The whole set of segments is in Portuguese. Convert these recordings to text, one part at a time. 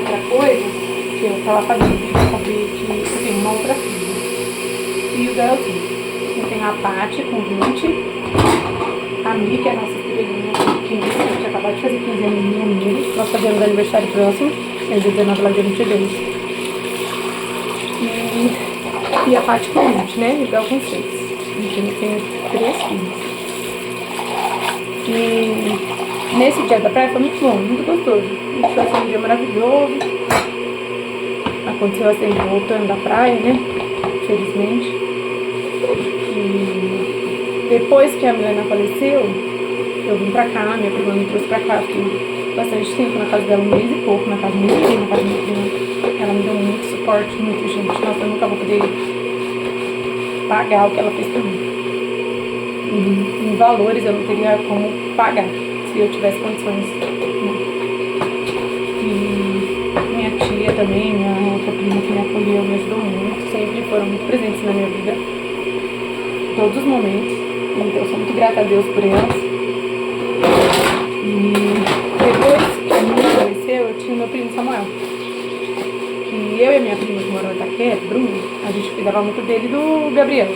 outra coisa que eu tava fazendo, pra saber que eu tenho uma outra filha. E o dela assim. Eu tenho a Paty com 20, a Mi, que é a nossa estrelinha com 15, a gente acabou de fazer 15 anos em janeiro. Nós fazemos aniversário próximo, é dia 19 lá, dia 22. E a Paty com 20, né? E o Bel com 6. Então eu tenho 3 filhos. E nesse dia da praia foi muito bom, muito gostoso. A gente passou um dia maravilhoso. Aconteceu assim, voltando da praia, né? Felizmente. E depois que a Milena faleceu, eu vim pra cá, minha prima me trouxe pra cá. Fiquei bastante tempo na casa dela, um mês e pouco, na casa da minha prima, na casa da minha prima. Ela me deu muito suporte, muito, gente. Nossa, eu nunca vou poder pagar o que ela fez por mim. Em valores eu não teria como pagar se eu tivesse condições. E minha tia também, minha outra prima que me acolheu, me ajudou muito, sempre foram muito presentes na minha vida, em todos os momentos. Então eu sou muito grata a Deus por elas. E depois que a minha faleceu, eu tinha o meu primo Samuel. E eu e a minha prima que morou em Itaquera, Bruno, a gente cuidava muito dele e do Gabriel.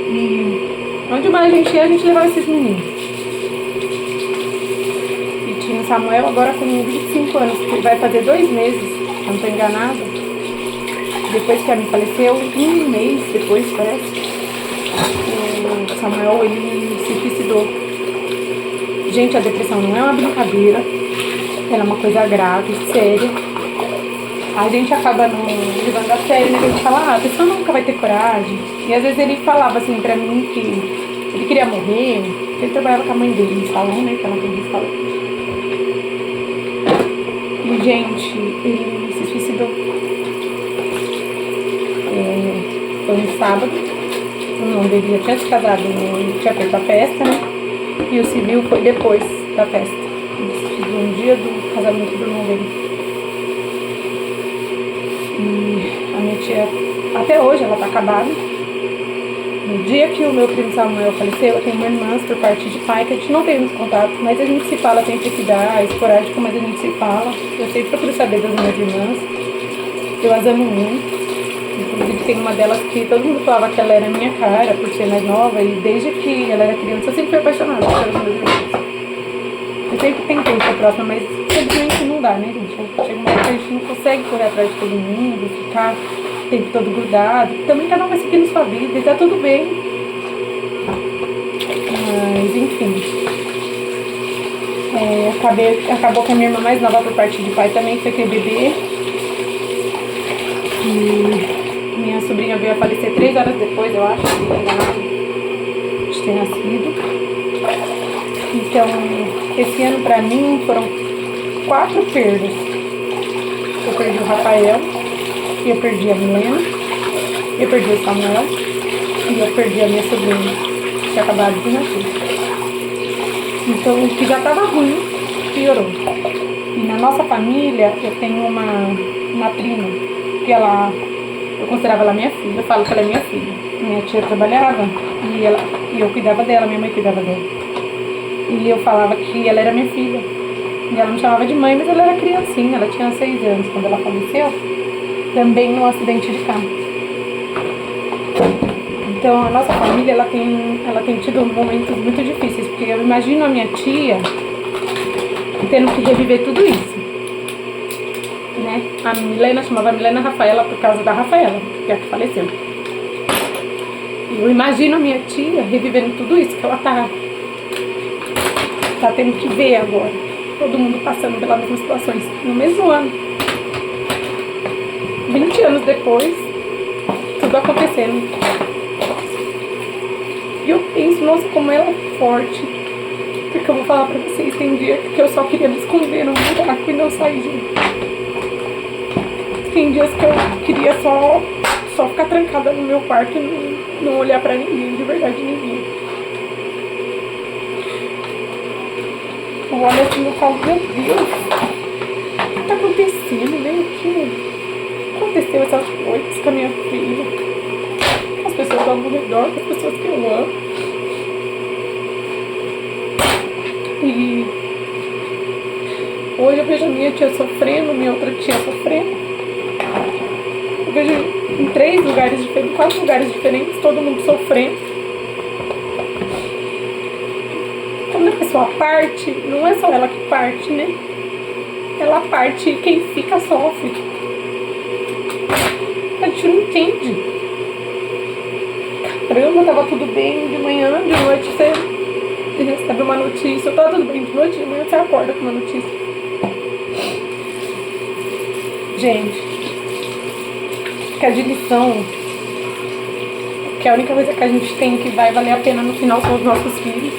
E onde mais a gente levava esses meninos. E tinha o Samuel agora com 25 anos, que vai fazer 2 meses, se eu não estou enganada. Depois que a minha faleceu, um mês depois, parece, o Samuel, ele se suicidou. Gente, a depressão não é uma brincadeira, ela é uma coisa grave, séria. A gente acaba não levando a sério, né? A gente fala, a pessoa nunca vai ter coragem. E às vezes ele falava assim pra mim que ele queria morrer, porque ele trabalhava com a mãe dele no salão, né? Que ela tem que falar. E, gente, ele se suicidou. Foi um sábado. O irmão dele já tinha se casado, tinha feito a festa, né? E o civil foi depois da festa. Um dia do casamento do irmão dele. E a minha tia, até hoje, ela tá acabada. No dia que o meu primo Samuel faleceu, eu tenho uma irmã por parte de pai, que a gente não tem muito contato, mas a gente se fala, sempre que dá, esporádico, mas a gente se fala. Eu sempre procuro saber das minhas irmãs. Eu as amo muito. Inclusive tem uma delas que todo mundo falava que ela era minha cara, por ser mais nova, e desde que ela era criança eu sempre fui apaixonada pelas minhas irmãs. Eu sempre tentei ser próxima, mas simplesmente não dá, né, gente? Chega uma hora que a gente não consegue correr atrás de todo mundo, ficar o tempo todo grudado. Também cada um vai seguindo sua vida e tá tudo bem. Mas, enfim. Acabou que a minha irmã mais nova por parte de pai também foi ter bebê. E minha sobrinha veio a falecer 3 horas depois, eu acho, de ter nascido. Então, esse ano pra mim foram 4 perdas. Eu perdi o Rafael, eu perdi a Milena, eu perdi o Samuel e eu perdi a minha sobrinha, que tinha acabado de nascer. Então, o que já estava ruim, piorou. E na nossa família, eu tenho uma prima, que eu considerava ela minha filha, eu falo que ela é minha filha. Minha tia trabalhava e eu cuidava dela, minha mãe cuidava dela. E eu falava que ela era minha filha. E ela me chamava de mãe, mas ela era criancinha, ela tinha 6 anos quando ela faleceu, também num acidente de carro. Então a nossa família, ela tem tido momentos muito difíceis, porque eu imagino a minha tia tendo que reviver tudo isso, né? A Milena chamava Milena Rafaela por causa da Rafaela, que é a que faleceu. E eu imagino a minha tia revivendo tudo isso que ela tá tendo que ver agora. Todo mundo passando pelas mesmas situações no mesmo ano. 20 anos depois, tudo acontecendo. E eu penso, nossa, como ela é forte. Porque eu vou falar pra vocês, tem dia que eu só queria me esconder no buraco e não sair. Tem dias que eu queria só ficar trancada no meu quarto e não olhar pra ninguém, de verdade ninguém. Eu olho assim e falo, meu Deus, o que tá acontecendo, né? O que aconteceu essas noites com a minha filha? Com as pessoas ao meu redor, com as pessoas que eu amo. E Hoje eu vejo a minha tia sofrendo, minha outra tia sofrendo. Eu vejo em 3 lugares diferentes, 4 lugares diferentes, todo mundo sofrendo. Quando a pessoa parte, não é só ela que parte, né? Ela parte e quem fica sofre. A gente não entende. Caramba, tava tudo bem de manhã, de noite você recebe uma notícia. Tá tudo bem de noite, de manhã você acorda com uma notícia. Gente, fica de lição que a única coisa que a gente tem que vai valer a pena no final são os nossos filhos,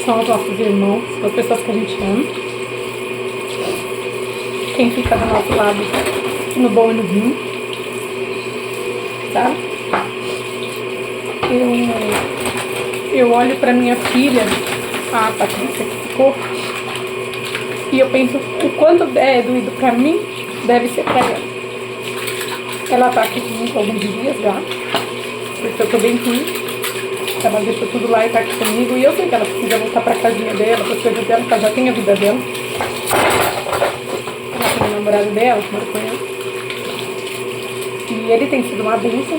são os nossos irmãos, são as pessoas que a gente ama. Quem fica do nosso lado no bom e no ruim, sabe? Eu olho pra minha filha, a Patrícia, que ficou, e eu penso o quanto é doído pra mim, deve ser pra ela. Ela tá aqui comigo alguns dias já, porque eu tô bem ruim. Ela deixou tudo lá e tá aqui comigo, e eu sei que ela precisa voltar pra casinha dela, pra coisas dela, que ela já tem a vida dela. Ela tem o namorado dela, que mora com ela. E ele tem sido uma bênção.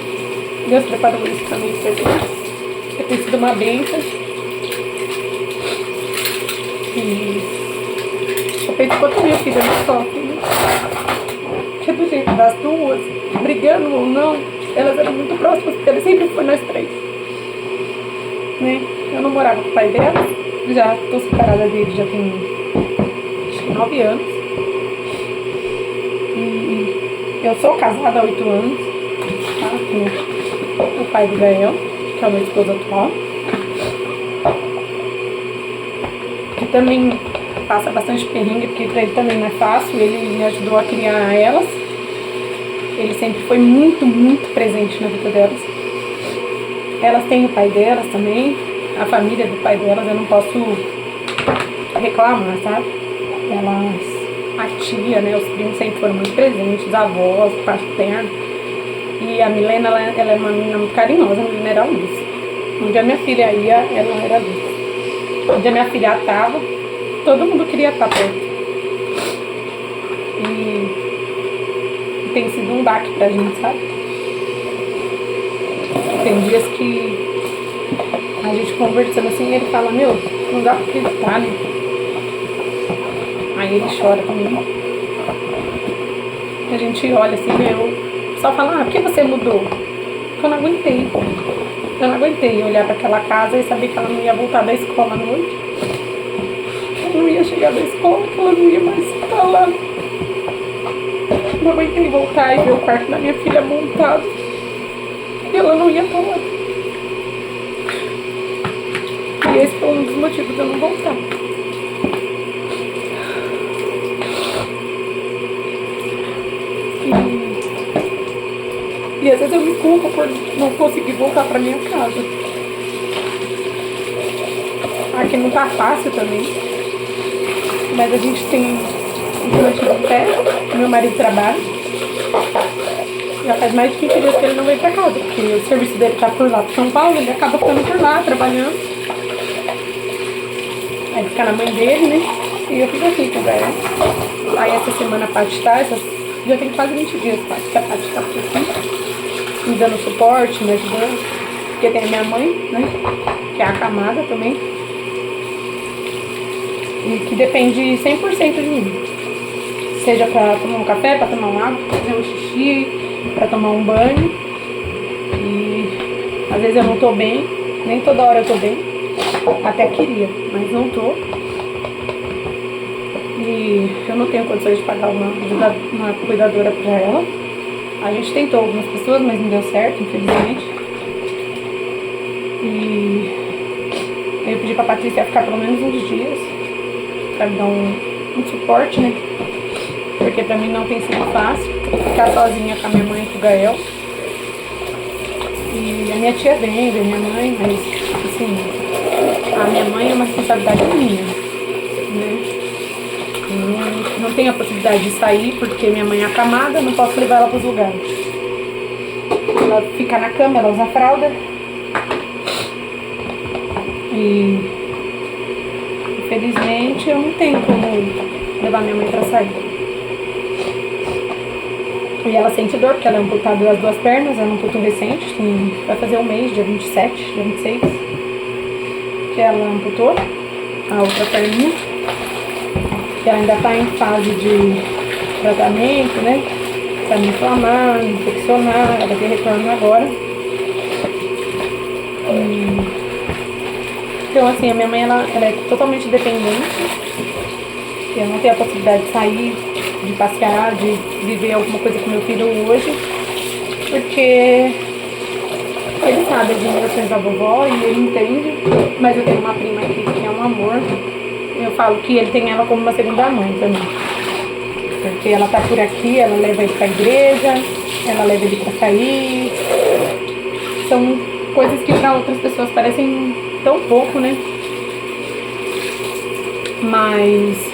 Deus preparou isso pra mim, ele tem sido uma bênção. E eu penso quanto minha filha não sofre, né? Porque do jeito das duas, brigando ou não, elas eram muito próximas, porque ele sempre foi nós 3. Né? Eu não morava com o pai delas, já tô separada dele, já tem acho que 9 anos. E eu sou casada há 8 anos, tá? Com o pai do Gael, que é o meu esposo atual. Que também passa bastante perrengue, porque pra ele também não é fácil, ele me ajudou a criar elas. Ele sempre foi muito, muito presente na vida delas. Elas têm o pai delas também, a família do pai delas, eu não posso reclamar, sabe? Elas, a tia, né, os primos sempre foram muito presentes, os avós, paterno. E a Milena, ela é uma menina muito carinhosa, a Milena era a luz. Onde a minha filha ia, ela era a luz. Onde a minha filha estava, todo mundo queria estar perto. E tem sido um baque pra gente, sabe? Tem dias que a gente conversando assim, ele fala, meu, não dá pra acreditar, né? Aí ele chora também. A gente olha assim, eu só fala, por que você mudou? Porque eu não aguentei. Eu não aguentei olhar pra aquela casa e saber que ela não ia voltar da escola à noite. Que ela não ia chegar da escola, que ela não ia mais estar lá. Eu não aguentei voltar e ver o quarto da minha filha montado. E ela não ia estar lá. E esse foi um dos motivos de eu não voltar. E às vezes eu me culpo por não conseguir voltar pra minha casa. Aqui não tá fácil também. Mas a gente tem um mantido em pé. Meu marido trabalha. Já faz mais de 15 dias que ele não vem pra casa, porque o serviço dele tá por lá pro São Paulo, ele acaba ficando por lá, trabalhando. Aí fica na mãe dele, né? E eu fico aqui com o Gael. Aí essa semana a Paty tá, já tem quase 20 dias, Paty, que a Paty tá por aqui, me dando suporte, me ajudando. Porque tem a minha mãe, né? Que é acamada também. E que depende 100% de mim. Seja pra tomar um café, pra tomar uma água, pra fazer um xixi, pra tomar um banho. E às vezes eu não tô bem, nem toda hora eu tô bem. Até queria, mas não tô. E eu não tenho condições de pagar uma cuidadora pra ela. A gente tentou algumas pessoas, mas não deu certo, infelizmente. E eu pedi pra Patrícia ficar pelo menos uns dias pra me dar um suporte, né? Porque pra mim não tem sido fácil ficar sozinha com a minha mãe e com o Gael. E a minha tia vem minha mãe, mas assim, a minha mãe é uma responsabilidade minha, né? Não tenho a possibilidade de sair porque minha mãe é acamada, não posso levar ela para os lugares. Ela fica na cama, ela usa fralda. E infelizmente eu não tenho como levar minha mãe pra sair. E ela sente dor, porque ela é amputada das duas pernas, ela amputou recente, vai fazer um mês, dia 27, dia 26, que ela amputou a outra perninha. Que ela ainda tá em fase de tratamento, né? Pra não inflamar, não infeccionar, ela vai ter retorno agora. Então, assim, a minha mãe, ela é totalmente dependente. Eu não tenho a possibilidade de sair, de passear, de viver alguma coisa com meu filho hoje, porque ele sabe as limitações da vovó e ele entende, mas eu tenho uma prima aqui que é um amor. Eu falo que ele tem ela como uma segunda mãe também, porque ela tá por aqui, ela leva ele pra igreja, ela leva ele pra sair. São coisas que para outras pessoas parecem tão pouco, né? Mas